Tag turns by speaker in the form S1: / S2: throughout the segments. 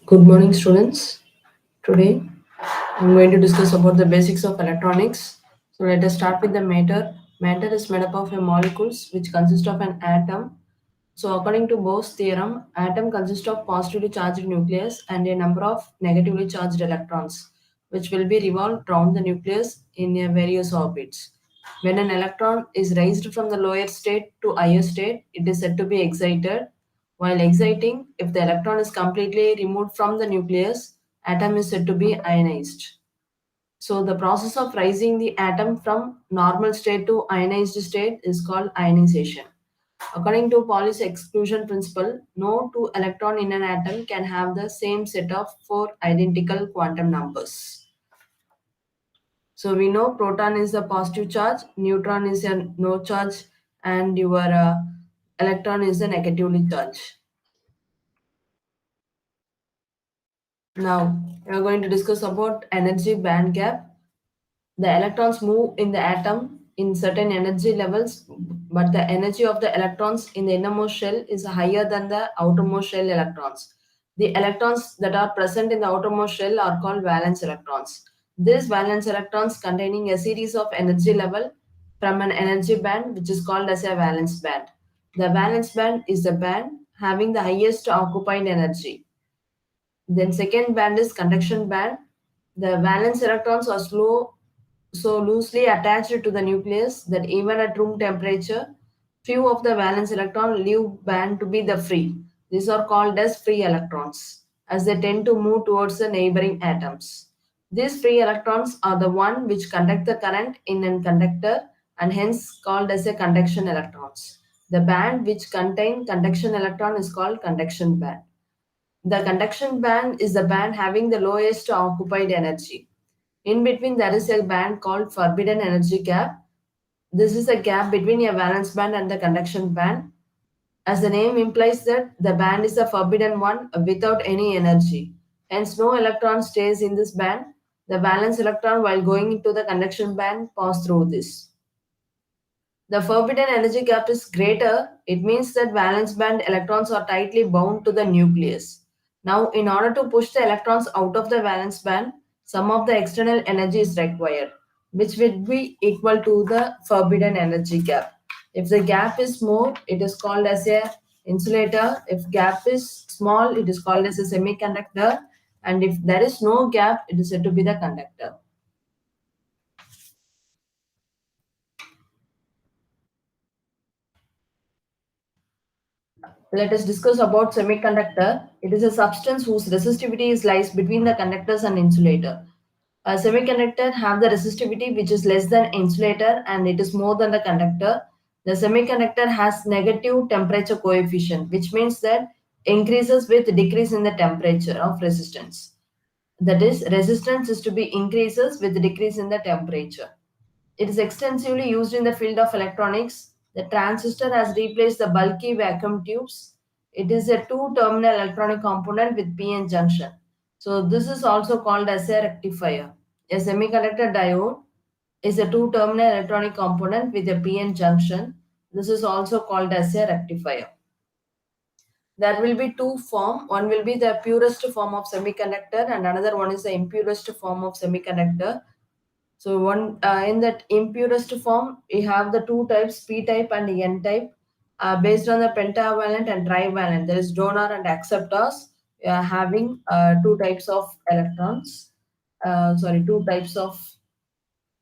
S1: Good morning, students. Today, I'm going to discuss about the basics of electronics. So let us start with the matter. Matter is made up of a molecules which consist of an atom. So according to Bohr's theorem, atom consists of positively charged nucleus and a number of negatively charged electrons, which will be revolved around the nucleus in a various orbits. When an electron is raised from the lower state to higher state, it is said to be excited. While exciting, if the electron is completely removed from the nucleus, atom is said to be ionized. So the process of raising the atom from normal state to ionized state is called ionization. According to Pauli's exclusion principle, no two electron in an atom can have the same set of four identical quantum numbers. So we know proton is a positive charge, neutron is a no charge, and your electron is a negatively charged. Now we are going to discuss about energy band gap. The electrons move in the atom in certain energy levels, but the energy of the electrons in the innermost shell is higher than the outermost shell electrons. The electrons that are present in the outermost shell are called valence electrons. These valence electrons containing a series of energy level from an energy band which is called as a valence band. The valence band is the band having the highest occupied energy. Then second band is conduction band. The valence electrons are so loosely attached to the nucleus that even at room temperature, few of the valence electrons leave band to be the free. These are called as free electrons, as they tend to move towards the neighboring atoms. These free electrons are the one which conduct the current in a conductor and hence called as a conduction electrons. The band which contain conduction electron is called conduction band. The conduction band is the band having the lowest occupied energy. In between, there is a band called forbidden energy gap. This is a gap between a valence band and the conduction band. As the name implies that the band is the forbidden one without any energy. Hence, no electron stays in this band. The valence electron, while going into the conduction band, pass through this. The forbidden energy gap is greater. It means that valence band electrons are tightly bound to the nucleus. Now, in order to push the electrons out of the valence band, some of the external energy is required, which will be equal to the forbidden energy gap. If the gap is more, it is called as a insulator. If gap is small, it is called as a semiconductor. And if there is no gap, it is said to be the conductor. Let us discuss about semiconductor. It is a substance whose resistivity lies between the conductors and insulator. A semiconductor have the resistivity which is less than insulator and it is more than the conductor. The semiconductor has negative temperature coefficient, which means that increases with decrease in the temperature of resistance. That is, resistance is to be increases with decrease in the temperature. It is extensively used in the field of electronics. The transistor has replaced the bulky vacuum tubes. It is a two-terminal electronic component with PN junction. So this is also called as a rectifier. A semiconductor diode is a two-terminal electronic component with a PN junction. This is also called as a rectifier. There will be two forms. One will be the purest form of semiconductor and another one is the impurest form of semiconductor. So one in that impurest form, we have the two types, P type and N type. Based on the pentavalent and trivalent, there is donor and acceptors. We are having two types of electrons. Two types of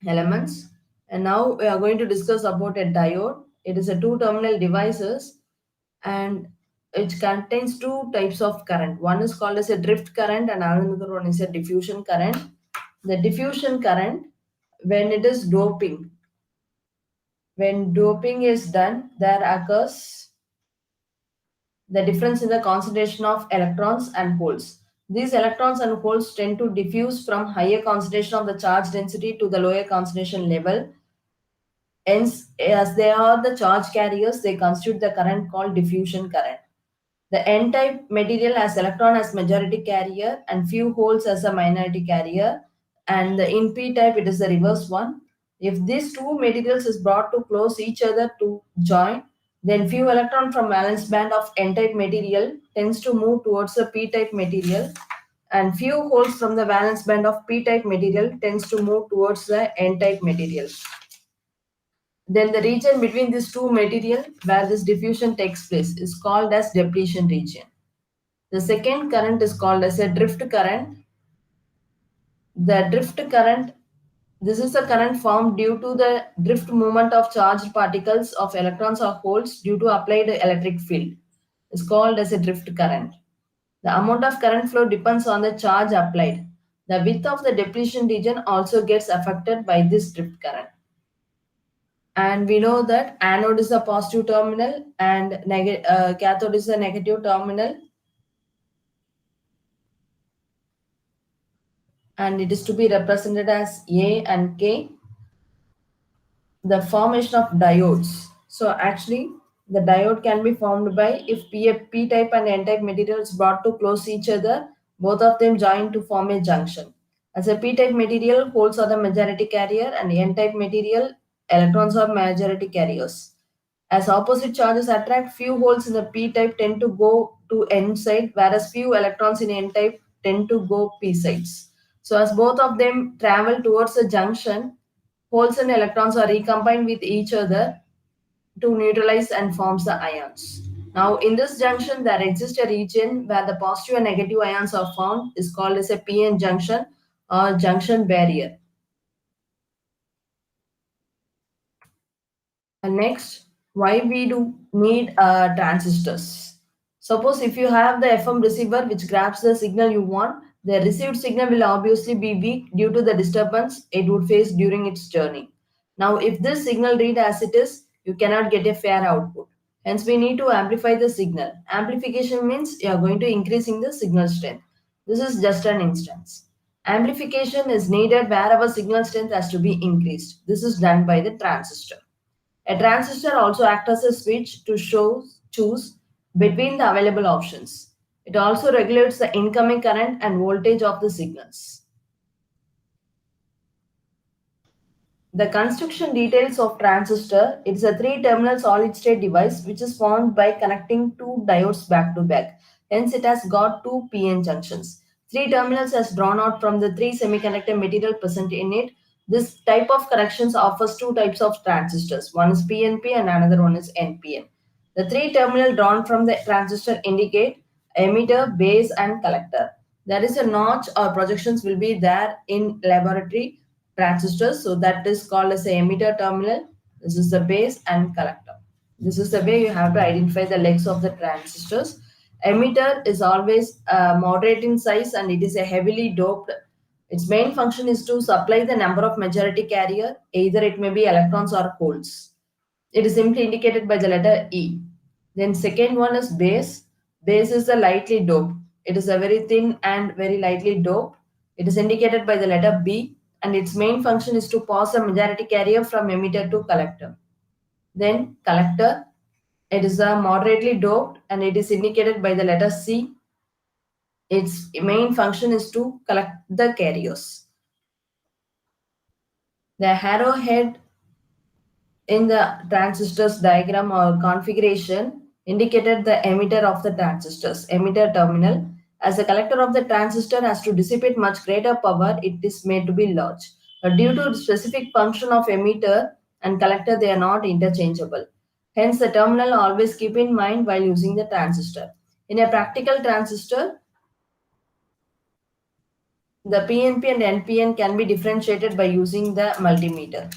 S1: elements. And now we are going to discuss about a diode. It is a two-terminal devices and it contains two types of current. One is called as a drift current and another one is a diffusion current. The diffusion current, when it is doping, when doping is done, there occurs the difference in the concentration of electrons and holes. These electrons and holes tend to diffuse from higher concentration of the charge density to the lower concentration level. Hence, as they are the charge carriers, they constitute the current called diffusion current. The N-type material has electron as majority carrier and few holes as a minority carrier. And the in P-type, it is the reverse one. If these two materials is brought to close each other to join, Then few electron from valence band of n-type material tends to move towards the p-type material, and few holes from the valence band of p-type material tends to move towards the n-type material. Then the region between these two material where this diffusion takes place is called as depletion region. The second current is called as a drift current. The drift current, this is the current formed due to the drift movement of charged particles of electrons or holes due to applied electric field. It's called as a drift current. The amount of current flow depends on the charge applied. The width of the depletion region also gets affected by this drift current. And we know that anode is a positive terminal and cathode is a negative terminal. And it is to be represented as A and K. The formation of diodes. So actually, the diode can be formed by if p-type and n-type materials brought to close each other, both of them join to form a junction. As a p-type material, holes are the majority carrier, and n-type material, electrons are majority carriers. As opposite charges attract, few holes in the p-type tend to go to n side, whereas few electrons in n-type tend to go p sides. So as both of them travel towards a junction, holes and electrons are recombined with each other to neutralize and forms the ions. Now, in this junction, there exists a region where the positive and negative ions are found, is called as a p-n junction or junction barrier. And next, why we do need transistors. Suppose if you have the FM receiver which grabs the signal you want, the received signal will obviously be weak due to the disturbance it would face during its journey. Now, if this signal read as it is, you cannot get a fair output. Hence, we need to amplify the signal. Amplification means you are going to increasing the signal strength. This is just an instance. Amplification is needed wherever signal strength has to be increased. This is done by the transistor. A transistor also acts as a switch to choose between the available options. It also regulates the incoming current and voltage of the signals. The construction details of transistor, it's a three-terminal solid-state device which is formed by connecting two diodes back to back. Hence, it has got two PN junctions. Three terminals as drawn out from the three semiconductor material present in it. This type of connections offers two types of transistors. One is PNP and another one is NPN. The three terminal drawn from the transistor indicate emitter, base, and collector. There is a notch or projections will be there in laboratory transistors. So that is called as a emitter terminal. This is the base and collector. This is the way you have to identify the legs of the transistors. Emitter is always moderate in size and it is a heavily doped. Its main function is to supply the number of majority carrier, either it may be electrons or holes. It is simply indicated by the letter E. Then second one is base. Base is a lightly doped. It is a very thin and very lightly doped. It is indicated by the letter B, and its main function is to pass a majority carrier from emitter to collector. Then collector, it is a moderately doped and it is indicated by the letter C. Its main function is to collect the carriers. The arrowhead in the transistors diagram or configuration indicated the emitter of the transistors, emitter terminal. As the collector of the transistor has to dissipate much greater power, it is made to be large. But due to the specific function of emitter and collector, they are not interchangeable. Hence, the terminal always keep in mind while using the transistor. In a practical transistor, the PNP and NPN can be differentiated by using the multimeter.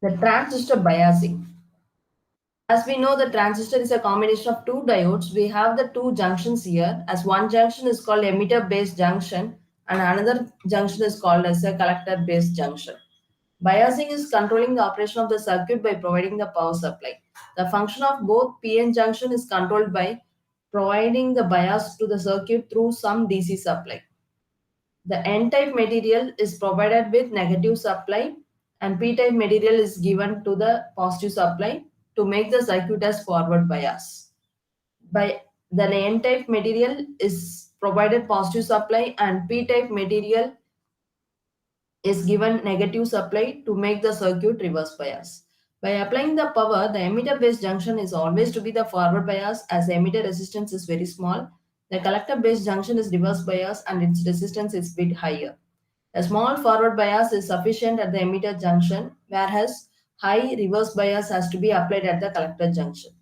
S1: The transistor biasing. As we know, the transistor is a combination of two diodes. We have the two junctions here. As one junction is called emitter-based junction and another junction is called as a collector-based junction. Biasing is controlling the operation of the circuit by providing the power supply. The function of both PN junction is controlled by providing the bias to the circuit through some DC supply. The N-type material is provided with negative supply and P-type material is given to the positive supply to make the circuit as forward bias. By the N-type material is provided positive supply and P-type material is given negative supply to make the circuit reverse bias. By applying the power, the emitter based junction is always to be the forward bias as the emitter resistance is very small. The collector based junction is reverse bias and its resistance is bit higher. A small forward bias is sufficient at the emitter junction, whereas high reverse bias has to be applied at the collector junction.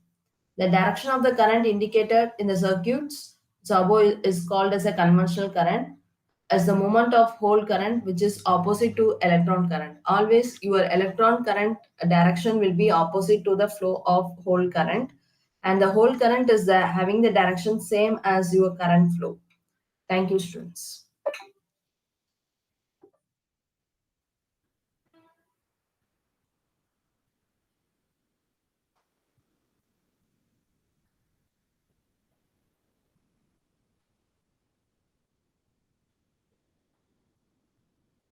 S1: The direction of the current indicated in the circuits servo is called as a conventional current as the moment of hole current which is opposite to electron current. Always your electron current direction will be opposite to the flow of hole current and the hole current is having the direction same as your current flow. Thank you, students.